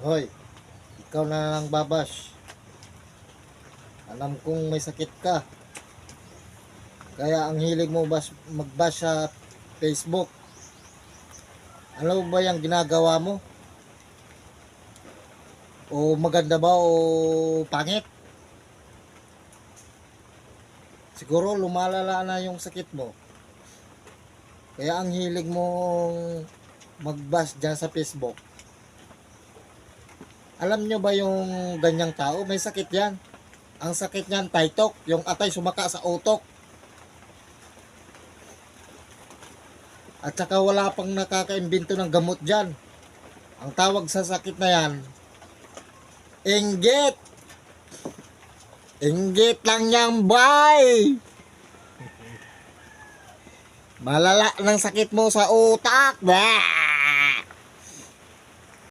Hoy, ikaw na lang babash. Alam kong may sakit ka. Kaya ang hilig mo magbash sa Facebook. Ano ba yung ginagawa mo? O maganda ba o pangit? Siguro lumalala na yung sakit mo. Kaya ang hilig mong magbash dyan sa Facebook. Alam nyo ba yung ganyang tao? May sakit yan. Ang sakit niyan, taytok. Yung atay sumaka sa utok. At saka wala pang nakakaimbento ng gamot dyan. Ang tawag sa sakit na yan, inggit. Inggit lang yang bay. Malala ng sakit mo sa utak. Bah!